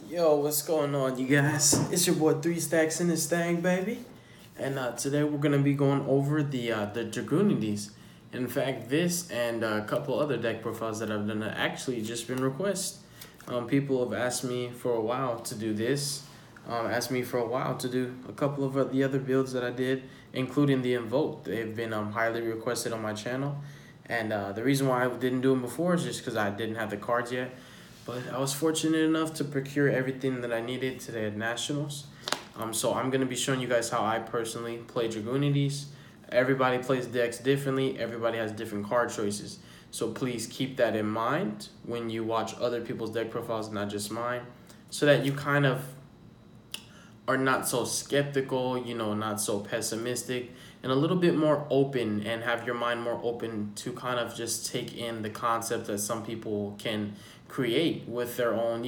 Yo, what's going on, you guys? It's your boy Three Stacks in this thing, baby. And today we're gonna be going over the Dragunities. In fact, this and a couple other deck profiles that I've done have actually just been requests. People have asked me for a while to do this. Asked me for a while to do a couple of the other builds that I did, including the Invoke. They've been highly requested on my channel. And the reason why I didn't do them before is just because I didn't have the cards yet. But I was fortunate enough to procure everything that I needed today at Nationals. So I'm going to be showing you guys how I personally play Dragunities. Everybody plays decks differently. Everybody has different card choices. So please keep that in mind when you watch other people's deck profiles, not just mine, so that you kind of are not so skeptical, not so pessimistic, and a little bit more open and have your mind more open to kind of just take in the concept that some people can create with their own,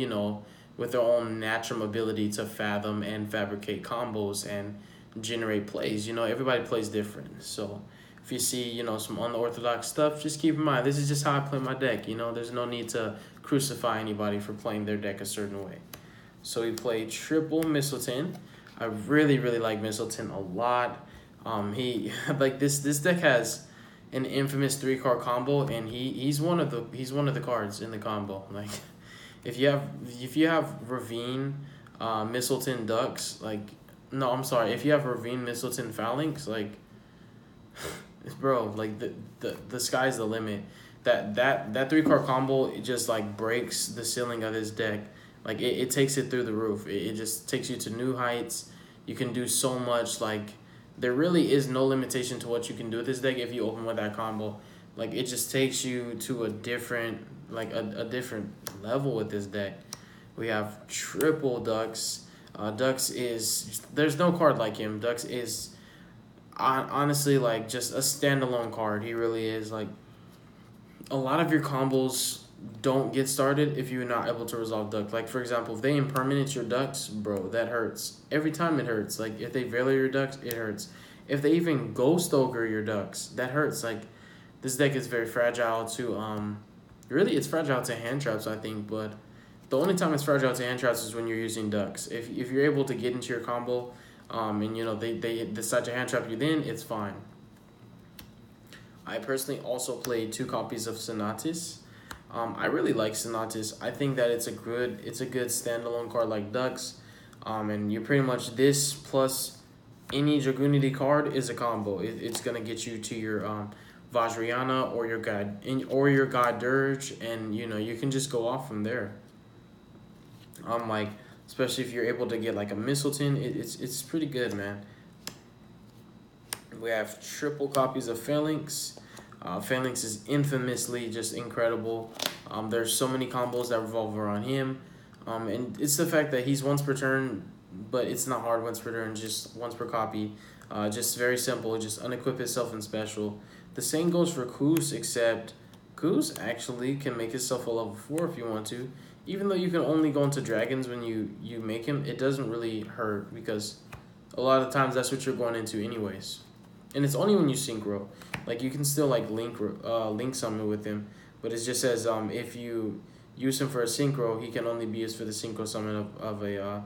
with their own natural ability to fathom and fabricate combos and generate plays. Everybody plays different. So if you see, some unorthodox stuff, just keep in mind, this is just how I play my deck. There's no need to crucify anybody for playing their deck a certain way. So we play triple Mistleton. I really, really like Mistleton a lot. He like this deck has an infamous 3-card combo, and he's one of the cards in the combo. Like if you have Ravine, Mistleton Ducks, no, I'm sorry, if you have Ravine, Mistleton Phalanx, bro, the sky's the limit. That 3-card combo, it just breaks the ceiling of his deck. It takes it through the roof. It just takes you to new heights. You can do so much. There really is no limitation to what you can do with this deck if you open with that combo. It just takes you to a different, a different level with this deck. We have triple Ducks. Ducks is, there's no card like him. Ducks is honestly just a standalone card. He really is. A lot of your combos don't get started if you're not able to resolve Duck. For example, if they impermanence your Ducks, bro, that hurts. Every time it hurts. If they Veil your Ducks, it hurts. If they even Ghost Ogre your Ducks, that hurts. This deck is very fragile to, really it's fragile to hand traps, I think, but the only time it's fragile to hand traps is when you're using Ducks. If you're able to get into your combo, and they decide to hand trap you, then it's fine. I personally also played 2 copies of Sonatis. I really like Sonatis. I think that it's a good standalone card like Ducks. And you pretty much, this plus any Dragunity card is a combo. It's gonna get you to your Vajrayana or your God Dirge, and you can just go off from there. Especially if you're able to get a Mistleton, it's pretty good, man. We have triple copies of Phalanx. Phalanx is infamously just incredible. There's so many combos that revolve around him. And it's the fact that he's once per turn, but it's not hard once per turn, just once per copy. Just very simple, just unequip itself in special. The same goes for Kuz, except Kuz actually can make himself a level 4 if you want to. Even though you can only go into dragons when you make him, it doesn't really hurt because a lot of times that's what you're going into anyways. And it's only when you synchro. You can still link summon with him, but it just says if you use him for a synchro, he can only be used for the synchro summon of a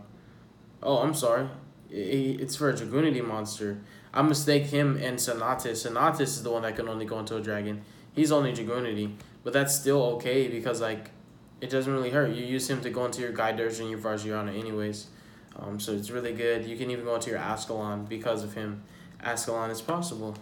oh, I'm sorry, it's for a Dragunity monster. I mistake him and Sonatis. Sonatis is the one that can only go into a dragon. He's only Dragunity, but that's still okay because it doesn't really hurt. You use him to go into your Guide Dirge and your Vajrayana anyways. So it's really good. You can even go into your Ascalon because of him. Ascalon is possible.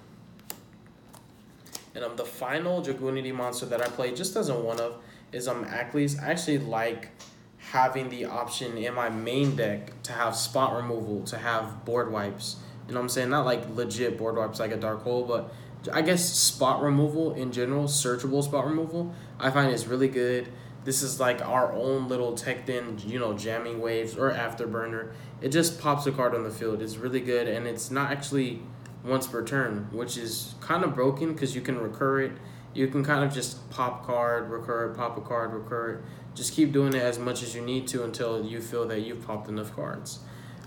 And the final Dragunity monster that I play just as a one-of is Ackley's. I actually like having the option in my main deck to have spot removal, to have board wipes. You know what I'm saying? Not legit board wipes like a Dark Hole, but I guess spot removal in general, searchable spot removal, I find is really good. This is our own little Tecton, jamming waves or afterburner. It just pops a card on the field. It's really good, and it's not actually once per turn, which is kind of broken because you can recur it. You can kind of just pop card, recur it, pop a card, recur it. Just keep doing it as much as you need to until you feel that you've popped enough cards.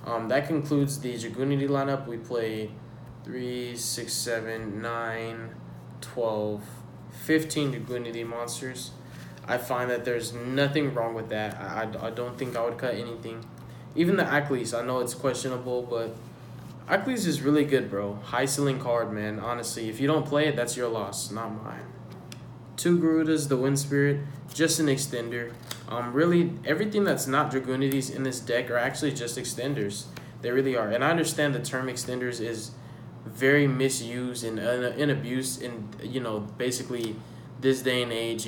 That concludes the Dragunity lineup. We play 3, 6, 7, 9, 12, 15 Dragunity monsters. I find that there's nothing wrong with that. I don't think I would cut anything. Even the Ackley's, I know it's questionable, but Ackley's is really good, bro. High ceiling card, man. Honestly, if you don't play it, that's your loss, not mine. Two Garudas, the Wind Spirit, just an extender. Really, everything that's not Dragunities in this deck are actually just extenders. They really are. And I understand the term extenders is very misused and abused in, basically this day and age,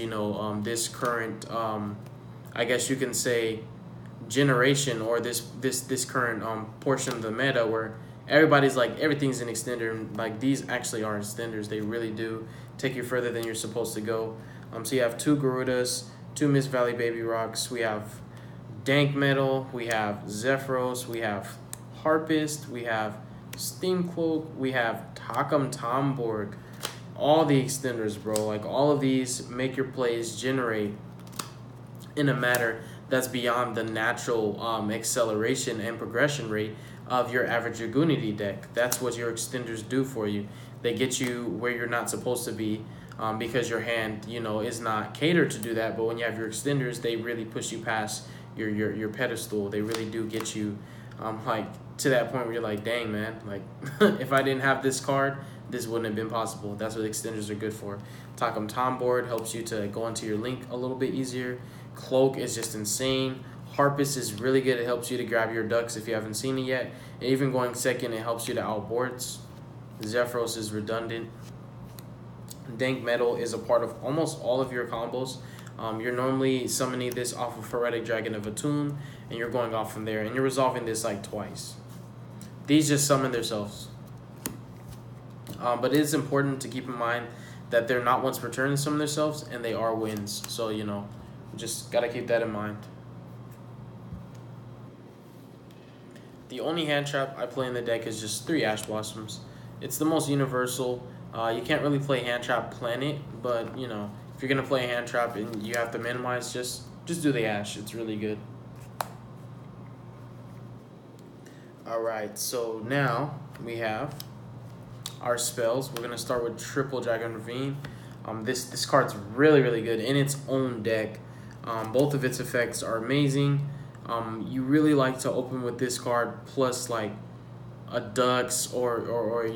this current, I guess you can say, generation, or this current portion of the meta where everybody's like everything's an extender, and like these actually are extenders. They really do take you further than you're supposed to go. So you have two Garudas, two Miss Valley Baby Rocks, we have Dank Metal, we have Zephyros, we have Harpist, we have Steam Cloak, we have Takam Tomborg. All the extenders, bro. Like, all of these make your plays generate in a manner that's beyond the natural acceleration and progression rate of your average Dragunity deck. That's what your extenders do for you. They get you where you're not supposed to be, because your hand, is not catered to do that. But when you have your extenders, they really push you past your pedestal. They really do get you, like, to that point where you're like, dang, man, like, if I didn't have this card, this wouldn't have been possible. That's what extenders are good for. Takam Tomboard helps you to go into your link a little bit easier. Cloak is just insane. Harpist is really good. It helps you to grab your ducks if you haven't seen it yet. And even going second, it helps you to outboards. Zephyros is redundant. Dank Metal is a part of almost all of your combos. You're normally summoning this off of Heretic Dragon of Atum, and you're going off from there, and you're resolving this like twice. These just summon themselves. But it is important to keep in mind that they're not once per turn to summon themselves, and they are wins. So, just got to keep that in mind. The only hand trap I play in the deck is just 3 Ash Blossoms. It's the most universal. You can't really play hand trap Planet, but, if you're going to play a hand trap and you have to minimize, just do the Ash. It's really good. Alright, so now we have our spells. We're going to start with Triple Dragon Ravine. This card's really, really good in its own deck. Both of its effects are amazing. You really like to open with this card plus like a Dux or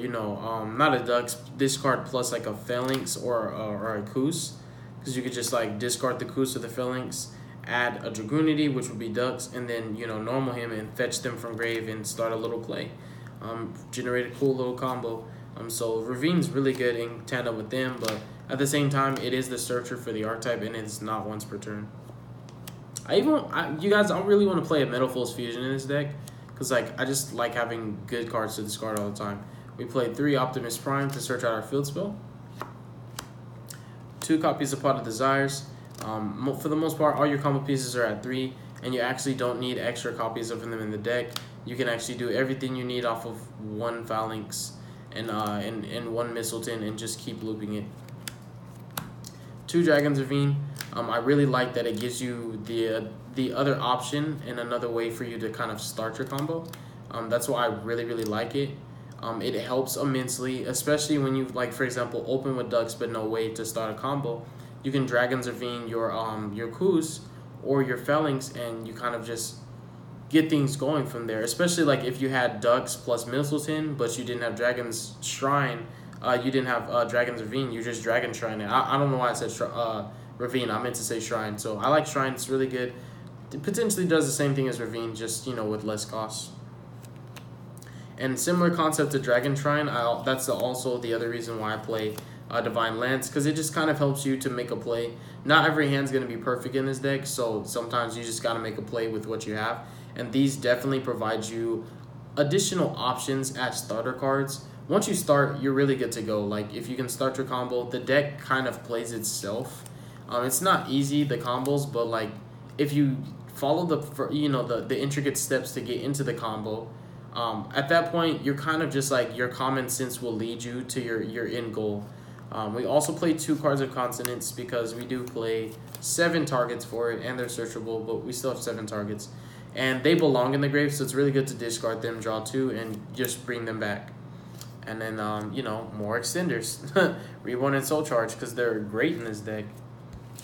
not a Dux, this card plus like a Phalanx or a Koos, because you could just like discard the Koos or the Phalanx, add a Dragunity, which would be Dux, and then normal him and fetch them from grave and start a little play. Generate a cool little combo. So Ravine's really good in tandem with them, but at the same time, it is the searcher for the archetype, and it's not once per turn. You guys, I really want to play a Metal Force Fusion in this deck, because like I just like having good cards to discard all the time. We played 3 Optimus Prime to search out our field spell. 2 copies of Pot of Desires. For the most part, all your combo pieces are at 3, and you actually don't need extra copies of them in the deck. You can actually do everything you need off of 1 Phalanx and 1 Mistleton, and just keep looping it. 2 Dragon's Ravine. I really like that it gives you the other option and another way for you to kind of start your combo. That's why I really, really like it. It helps immensely, especially when you, like, for example, open with Dux but no way to start a combo. You can Dragon's Ravine your Koos or your Phalanx, and you kind of just get things going from there. Especially like if you had Dux plus Mistleton, but you didn't have Dragon's Shrine, you didn't have Dragon's Ravine, you just Dragon Shrine it. I don't know why I said Ravine, I meant to say Shrine. So I like Shrine, it's really good. It potentially does the same thing as Ravine, just, with less cost. And similar concept to Dragon Shrine, that's also the other reason why I play Divine Lance, because it just kind of helps you to make a play. Not every hand's going to be perfect in this deck, so sometimes you just got to make a play with what you have. And these definitely provide you additional options as starter cards. Once you start, you're really good to go. Like, if you can start your combo, the deck kind of plays itself. It's not easy, the combos, but like if you follow the intricate steps to get into the combo, at that point you're kind of just like your common sense will lead you to your end goal. We also play 2 cards of Consonance because we do play 7 targets for it, and they're searchable, but we still have 7 targets, and they belong in the grave, so it's really good to discard them, draw 2, and just bring them back. And then more extenders. Reborn and Soul Charge, because they're great in this deck.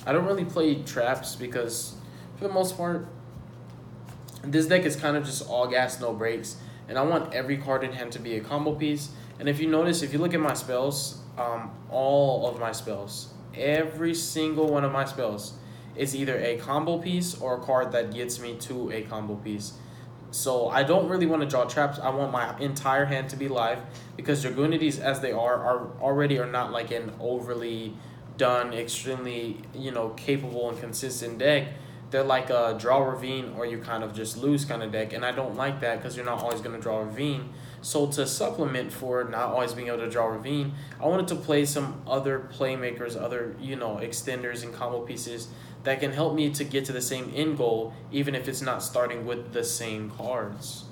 I don't really play traps because, for the most part, this deck is kind of just all gas, no brakes. And I want every card in hand to be a combo piece. And if you notice, if you look at my spells, all of my spells, every single one of my spells is either a combo piece or a card that gets me to a combo piece. So I don't really want to draw traps. I want my entire hand to be live because Dragunities, as they are already are not like an overly done, extremely, capable and consistent deck. They're like a draw ravine or you kind of just lose kind of deck, and I don't like that because you're not always going to draw ravine. So to supplement for not always being able to draw ravine, I wanted to play some other playmakers, other extenders and combo pieces that can help me to get to the same end goal, even if it's not starting with the same cards.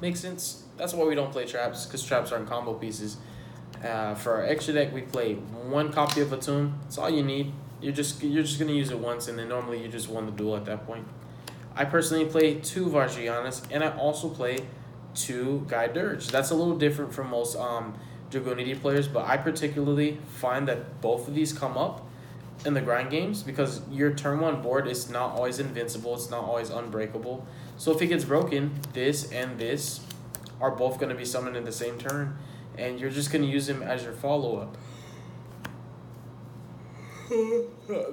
Makes sense? That's why we don't play traps, because traps aren't combo pieces. For our extra deck, we play one copy of Attune. That's all you need. You're just gonna use it once, and then normally you just won the duel at that point. I personally play 2 Vajrayanas, and I also play 2 Guy Dirge. That's a little different from most Dragunity players, but I particularly find that both of these come up in the grind games because your turn 1 board is not always invincible, it's not always unbreakable. So if it gets broken, this and this are both going to be summoned in the same turn, and you're just going to use them as your follow-up.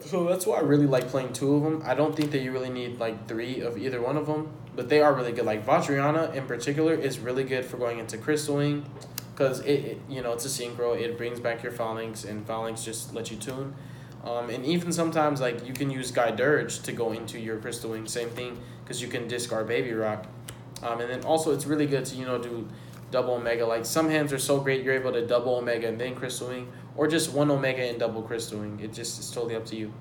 So that's why I really like playing 2 of them. I don't think that you really need like 3 of either one of them, but they are really good. Like Vajrayana in particular is really good for going into Crystal Wing because it's a synchro. It brings back your phalanx, and phalanx just let you tune. And even sometimes like you can use Guy Dirge to go into your Crystal Wing, same thing, because you can discard Baby Rock. And then also it's really good to do double Omega. Like some hands are so great you're able to double Omega and then Crystal Wing, or just 1 Omega and double Crystal Wing. It's totally up to you.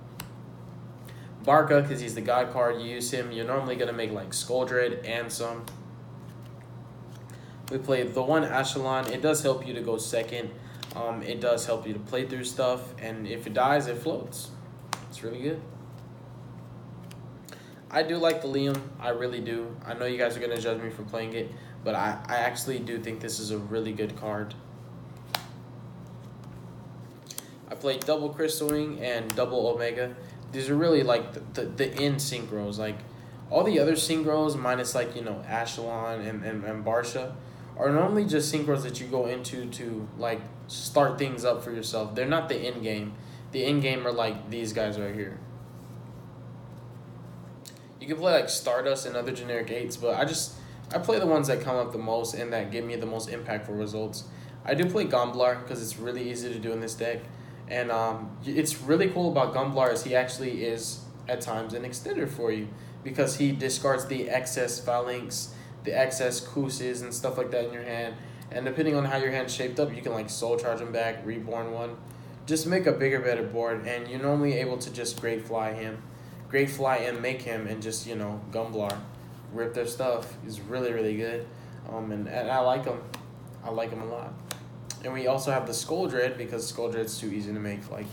Barca, because he's the God card, you use him. You're normally gonna make like Skull Dread and some. We play the 1 Ashelon. It does help you to go second. It does help you to play through stuff, and if it dies, it floats. It's really good. I do like the Liam. I really do. I know you guys are going to judge me for playing it, but I actually do think this is a really good card. I played double Crystal Wing and double Omega. These are really like the end synchros. Like all the other synchros, minus like, Ashelon and Barsha, are normally just synchros that you go into to like start things up for yourself. They're not the end game. The end game are like these guys right here. You can play like Stardust and other generic 8s, but I play the ones that come up the most and that give me the most impactful results. I do play Gumblar because it's really easy to do in this deck, and it's really cool about Gumblar is he actually is at times an extender for you because he discards the excess phalanx, the excess Kuses and stuff like that in your hand, and depending on how your hand's shaped up, you can like soul charge him back, reborn one, just make a bigger, better board, and you're normally able to just Great Fly and make him, and just Gumblar, rip their stuff. He's really, really good, and I like him. I like him a lot. And we also have the Skull Dread because Skull Dread's too easy to make. Like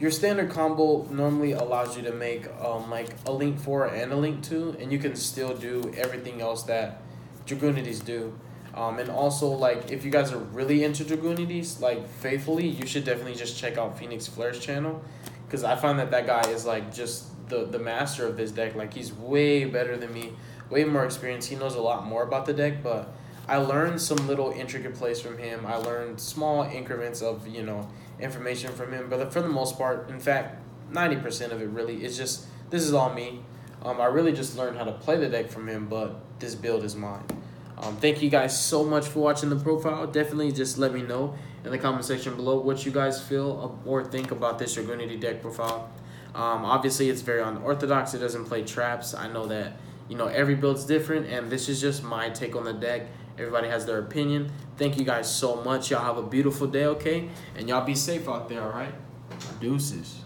your standard combo normally allows you to make like a Link 4 and a Link 2, and you can still do everything else that Dragunities do. And also, like, if you guys are really into Dragunities, like, faithfully, you should definitely just check out Phoenix Flair's channel, because I find that guy is, like, just the master of this deck. Like, he's way better than me, way more experienced. He knows a lot more about the deck, but I learned some little intricate plays from him. I learned small increments of, information from him, but for the most part, in fact, 90% of it really is just, this is all me. I really just learned how to play the deck from him, but this build is mine. Thank you guys so much for watching the profile. Definitely just let me know in the comment section below what you guys feel or think about this Dragunity deck profile. Obviously, it's very unorthodox. It doesn't play traps. I know that, every build's different, and this is just my take on the deck. Everybody has their opinion. Thank you guys so much. Y'all have a beautiful day, okay? And y'all be safe out there, all right? Deuces.